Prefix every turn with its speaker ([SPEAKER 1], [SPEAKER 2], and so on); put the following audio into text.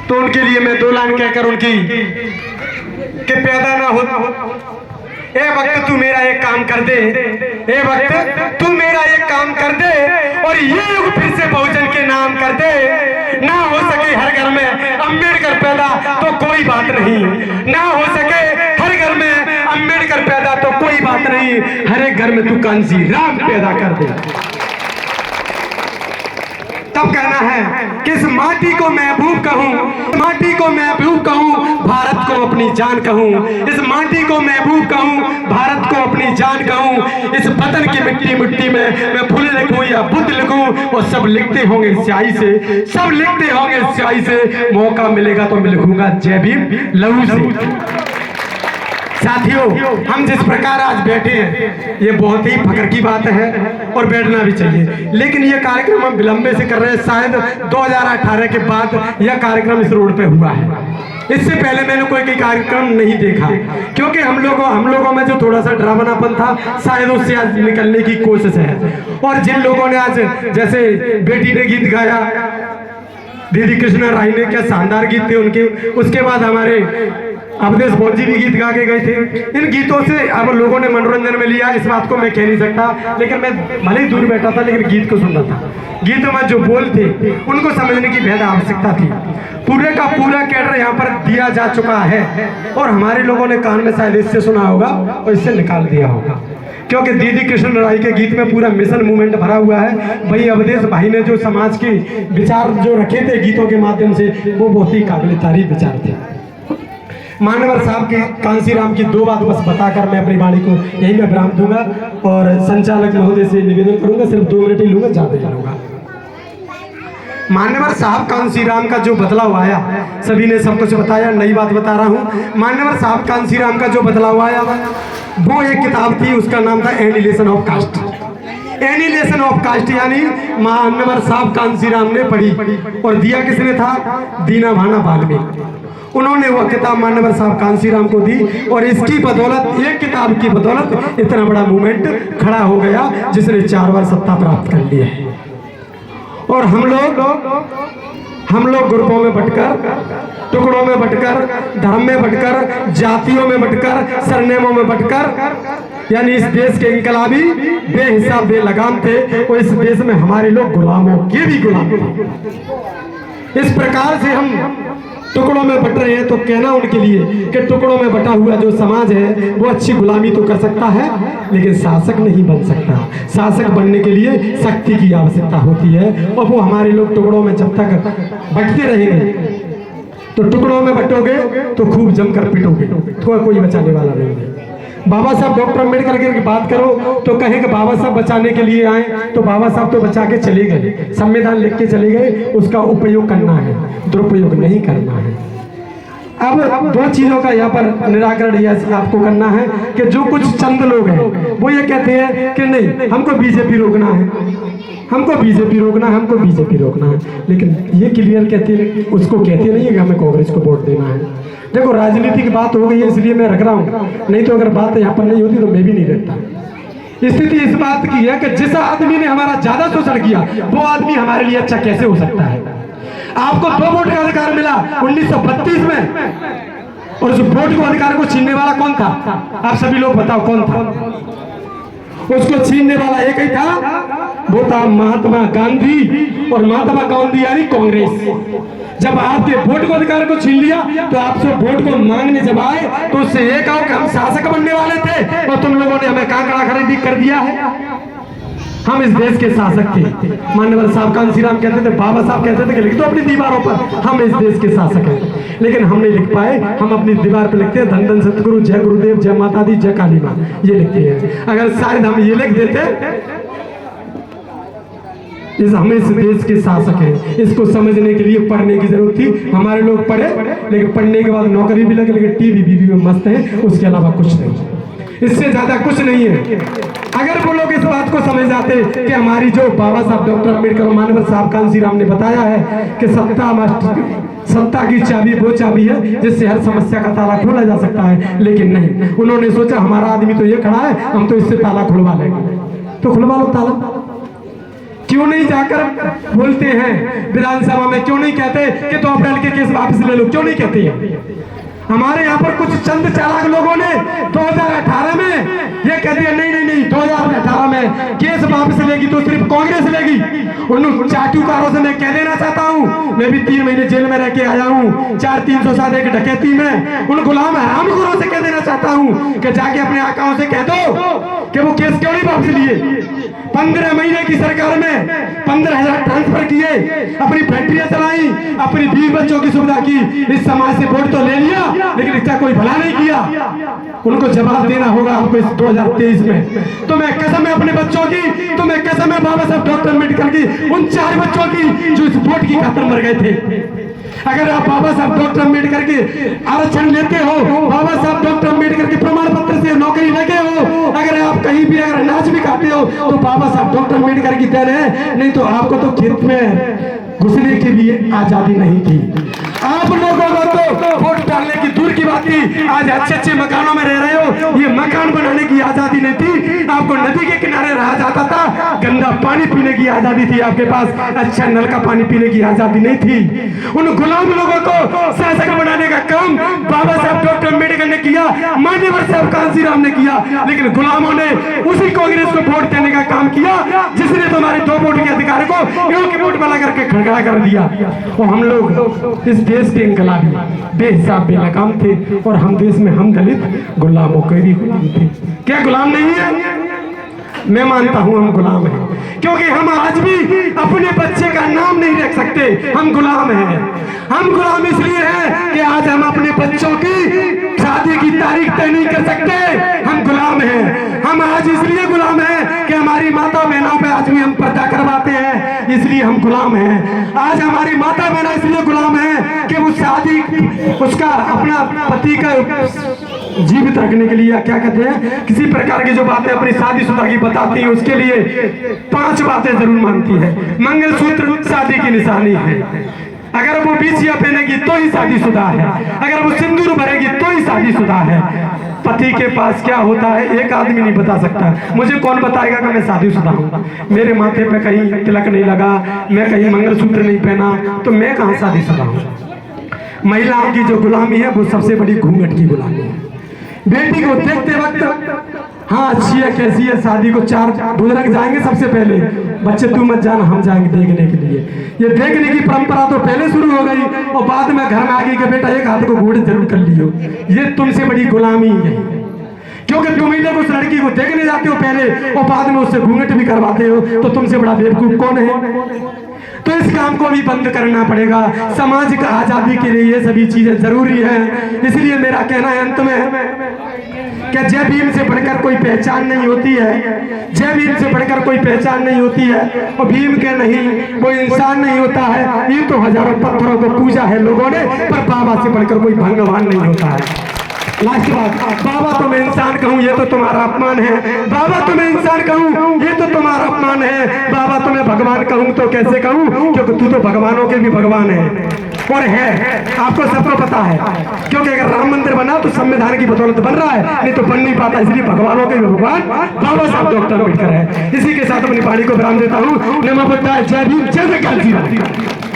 [SPEAKER 1] तो उनके लिए मैं 2 लाइन कहकर उनकी कि पैदा ना हो, ए वक्त तू मेरा एक काम कर दे, ए वक्त तू मेरा एक काम कर दे और ये युग फिर से बहुजन के नाम कर दे। ना हो सके हर घर में अम्बेडकर पैदा तो कोई बात नहीं, ना हो सके हर घर में अम्बेडकर पैदा तो कोई बात नहीं, हर एक घर में तू कांसी राम पैदा कर दे। तब कहना है कि इस माटी को महबूब कहूँ, माटी को महबूब कहूँ, भारत को अपनी जान कहूँ, इस माटी को महबूब कहूँ, भारत को अपनी जान कहूँ। इस वतन की मिट्टी मिट्टी में मैं फूल लिखूँ या बुद्ध लिखूँ, और सब लिखते होंगे स्याही से, सब लिखते होंगे स्याही से। मौका मिलेगा तो मैं लिखूंगा जय भीम लहू से। साथियों, हम जिस प्रकार आज बैठे हैं ये बहुत ही फख्र की बात है और बैठना भी चाहिए, लेकिन ये कार्यक्रम हम विलंबे से कर रहे हैं। शायद 2018 के बाद यह कार्यक्रम इस रोड पे हुआ है, इससे पहले मैंने कोई कार्यक्रम नहीं देखा, क्योंकि हम लोगों में जो थोड़ा सा ड्रामानापन था शायद उससे आज निकलने की कोशिश है। और जिन लोगों ने आज, जैसे बेटी ने गीत गाया, दीदी कृष्णा राय ने, क्या शानदार गीत थे उनके, उसके बाद हमारे अवधेश भोज जी भी गीत गा के गए थे। इन गीतों से अब लोगों ने मनोरंजन में लिया, इस बात को मैं कह नहीं सकता, लेकिन मैं भले ही दूर बैठा था लेकिन गीत को सुन रहा था। गीतों में जो बोल थे उनको समझने की बेहद आवश्यकता थी। पूरे का पूरा कैडर यहाँ पर दिया जा चुका है और हमारे लोगों ने कान में शायद इससे सुना होगा और इससे निकाल दिया होगा, क्योंकि दीदी कृष्ण राय के गीत में पूरा मिशन मूवमेंट भरा हुआ है। भाई अवधेश भाई ने जो समाज के विचार जो रखे थे गीतों के माध्यम से, वो बहुत ही काबिल तारीफ विचार थे। मान्यवर साहब के कांसीराम की 2 बात बस बताकर मैं अपनी वाणी को यही में विराम दूंगा और संचालक महोदय से निवेदन करूंगा, सिर्फ 2 मिनट ही लूंगा, ज्यादा लूंगा। मान्यवर साहब कांसीराम का जो बदलाव आया, सभी ने सब कुछ बताया, नई बात बता रहा हूँ। मान्यवर साहब कांसीराम का जो बदलाव आया वो एक किताब थी, उसका नाम था annihilation of caste. Annihilation of caste यानी मान्यवर साहब कांसीराम ने पढ़ी और दिया किसने था? दीना भाना वाल्मीकि। उन्होंने वह किताब मान्यवर साहब कांसीराम को दी और इसकी बदौलत, एक किताब की बदौलत इतना बड़ा मूवमेंट खड़ा हो गया जिसने 4 बार सत्ता प्राप्त कर ली है। और हम लोग ग्रुपों में बंटकर, टुकड़ों में बंटकर, धर्म में बंटकर, जातियों में बंटकर, सरनेमों में बंटकर, यानी इस देश के इनकलाबी बेहिसाब बेलगाम थे और इस देश में हमारे लोग गुलामों के भी गुलाम थे। इस प्रकार से हम टुकड़ों में बट रहे हैं, तो कहना उनके लिए कि टुकड़ों में बटा हुआ जो समाज है वो अच्छी गुलामी तो कर सकता है लेकिन शासक नहीं बन सकता। शासक बनने के लिए शक्ति की आवश्यकता होती है और वो हमारे लोग टुकड़ों में जब तक बटते रहेंगे, तो टुकड़ों में बटोगे तो खूब जमकर पिटोगे, तो कोई बचाने वाला नहीं है। बाबा साहब डॉक्टर अम्बेडकर की बात करो तो कहें कि बाबा साहब बचाने के लिए आए, तो बाबा साहब तो बचा के चले गए, संविधान लिख के चले गए, उसका उपयोग करना है, दुरुपयोग नहीं करना है। अब 2 चीजों का यहाँ पर निराकरण आपको करना है कि जो कुछ चंद लोग हैं वो ये कहते हैं कि नहीं हमको बीजेपी रोकना है, हमको बीजेपी रोकना है, हमको बीजेपी रोकना है, लेकिन ये क्लियर कहते हैं, उसको कहते नहीं है कि हमें कांग्रेस को वोट देना है। देखो राजनीति की बात हो गई है इसलिए मैं रख रहा हूँ, नहीं तो अगर बात यहाँ पर नहीं होती तो मैं भी नहीं रहता। स्थिति इस बात की है कि जिस आदमी ने हमारा ज्यादा शोषण किया वो आदमी हमारे लिए अच्छा कैसे हो सकता है? आपको 2 वोट का अधिकार मिला 1932 में और उस वोट को अधिकार को छीनने वाला कौन था? आप सभी लोग बताओ कौन था? उसको छीनने वाला एक ही था, वो था महात्मा गांधी। और महात्मा गांधी यानी कांग्रेस। जब आपके वोट को अधिकार को छीन लिया तो आपसे वोट को मांगने जब आए तो उससे ये कहो कि हम शासक बनने वाले थे और तुम लोगों ने हमें कांकड़ा खरीदी कर दिया है। हम इस देश के शासक थे। मान्यवर साहब कांसीराम कहते थे, बाबा साहब कहते थे कि लिख दो अपनी दीवारों पर हम इस देश के शासक हैं, लेकिन हम नहीं लिख पाए। हम अपनी दीवार पर लिखते हैं धन धन सतगुरु, जय गुरुदेव, जय माता दी, जय काली माँ, ये लिखते हैं। अगर शायद हम ये लिख देते, हम इस देश के शासक हैं, इसको समझने के लिए पढ़ने की जरूरत थी। हमारे लोग पढ़े, लेकिन पढ़ने के बाद नौकरी भी लगे, लेकिन टीवी में मस्त है, उसके अलावा कुछ नहीं, इससे ज्यादा कुछ नहीं है। अगर वो लोग इस बात को समझ जाते कि हमारी जो बाबा साहब डॉक्टर अम्बेडकर और मान्यवर साहब कांसीराम ने बताया है कि सत्ता की चाबी वो चाबी है जिससे हर समस्या का ताला खोला जा सकता है, लेकिन नहीं, उन्होंने सोचा हमारा आदमी तो ये खड़ा है, हम तो इससे ताला खुलवा लेंगे, तो खुलवा लो ताला। क्यों नहीं जाकर बोलते हैं विधानसभा में? क्यों नहीं कहते कि तो अप्रैल के केस वापस ले लो? क्यों नहीं कहते हैं? हमारे यहाँ पर कुछ चंद चालाक लोगों ने 2018 में ये कह दिया नहीं नहीं नहीं 2018 में केस वापस लेगी तो सिर्फ कांग्रेस लेगी। उन चाटुकारों से मैं कह देना चाहता हूँ, मैं भी 3 महीने जेल में रह के आया हूँ 4-307 एक डकैती में। उन गुलाम हरामखोरों से कह देना चाहता हूँ कि जाके अपने आकाओं से कह दो कि वो केस क्यों नहीं वापस लिए। 15 महीने की सरकार में 15,000 ट्रांसफर किए, अपनी फैक्ट्रियां चलाई, अपनी बीवी बच्चों की सुविधा की, इस समाज से वोट तो ले लिया लेकिन इसका कोई भला नहीं किया। उनको जवाब देना होगा आपको इस 2023 में। तो मैं कसम है अपने बच्चों की, तो मैं कसम है बाबा साहब डॉक्टर अम्बेडकर की, उन 4 बच्चों की जो इस वोट की खातिर मर गए थे। अगर आप बाबा साहब डॉक्टर अम्बेडकर के आरक्षण लेते हो, बाबा साहब डॉक्टर अम्बेडकर के प्रमाण पत्र से नौकरी लगे हो, अगर आप कहीं भी अगर अनाज भी खाते हो तो बाबा साहब डॉक्टर अम्बेडकर की देन है, नहीं तो आपको तो खेत में घुसने के लिए आजादी नहीं थी। आप लोगों को तो वोट डालने की दूर की बात थी, आज अच्छे अच्छे मकानों में रह रहे हो, ये मकान बनाने की आजादी नहीं थी। आपको नदी के किनारे रहा जाता था, गंदा पानी पीने की आजादी थी आपके पास, अच्छा नल का पानी पीने की आजादी नहीं थी। उन गुलाम लोगों को शासक बनाने का काम बाबा साहब डॉक्टर अम्बेडकर ने किया, मान्यवर साहब कांसीराम ने किया, लेकिन गुलामों ने उसी कांग्रेस को वोट देने का काम किया जिसने तुम्हारे 2 वोट के अधिकार को एक वोट वाला करके खड़खड़ा कर दिया। और हम लोग इस देश के इनकलाबी बेहिसाब बेलगाम थे और हम देश में हम दलित गुलामों के भी गुलाम थे। क्या गुलाम नहीं है? मैं मानता हूं हम गुलाम हैं, क्योंकि हम आज भी अपने बच्चे का नाम नहीं रख सकते। हम गुलाम हैं। हम गुलाम इसलिए हैं कि आज हम अपने बच्चों की शादी की तारीख तय नहीं कर सकते। हम गुलाम हैं। हम आज इसलिए गुलाम हैं कि हमारी माता बहनों पे आज भी हम पर्दा करवाते हैं, इसलिए हम गुलाम हैं। आज हमारी माता बहना इसलिए गुलाम है कि वो शादी उसका अपना पति का जीवित रखने के लिए क्या कहते हैं, किसी प्रकार की जो बातें अपनी शादीशुदा की बताती है उसके लिए 5 बातें जरूर मानती है। मंगलसूत्र शादी की निशानी है, अगर वो बिछिया पहनेगी तो ही शादीशुदा है, अगर वो सिंदूर भरेगी तो ही शादीशुदा है। पति के पास क्या होता है एक आदमी नहीं बता सकता। मुझे कौन बताएगा कि मैं शादीशुदा हूँ? मेरे माथे पे कहीं तिलक नहीं लगा, मैं कहीं मंगलसूत्र नहीं पहना, तो मैं कहाँ शादीशुदा हूँ? महिलाओं की जो गुलामी है वो सबसे बड़ी घूंघट की गुलामी है। बेटी को देखते वक्त हाँ अच्छी है कैसी है, शादी को 4 बुजुर्ग जाएंगे सबसे पहले, बच्चे तू मत जाना हम जाएंगे देखने के लिए। ये देखने की परंपरा तो पहले शुरू हो गई और बाद में घर में आ गई कि बेटा एक हाथ को घूंघट जरूर कर लियो। ये तुमसे बड़ी गुलामी है, क्योंकि तुम ही लोग उस लड़की को देखने जाते हो पहले और बाद में उससे घूंघट भी करवाते हो, तो तुमसे बड़ा बेवकूफ कौन है? तो इस काम को भी बंद करना पड़ेगा। समाज की आजादी के लिए ये सभी चीजें जरूरी है। इसलिए मेरा कहना है अंत में कि जय भीम से बढ़कर कोई पहचान नहीं होती है, जय भीम से बढ़कर कोई पहचान नहीं होती है, और भीम के नहीं कोई इंसान नहीं होता है। ये तो हजारों पत्थरों को पूजा है लोगों ने, पर बाबा से बढ़कर कोई भगवान नहीं होता है। लास्ट बात, बाबा तो मैं इंसान कहूँ ये तो तुम्हारा अपमान है, बाबा तो मैं इंसान कहूँ ये तो तुम्हारा अपमान है, बाबा तो मैं भगवान कहूँ तो कैसे कहूँ, क्योंकि तू तो भगवानों के भी भगवान है। और है आपको सबको पता है, क्योंकि अगर राम मंदिर बना तो संविधान की बदौलत बन रहा है, नहीं तो बन नहीं पाता। इसलिए भगवानों के भी भगवान बाबा साहब डॉक्टर अम्बेडकर है। इसी के साथ अपनी वाणी को विराम देता हूँ। नमो बुद्धाय, जय भीम, जय कांसीराम।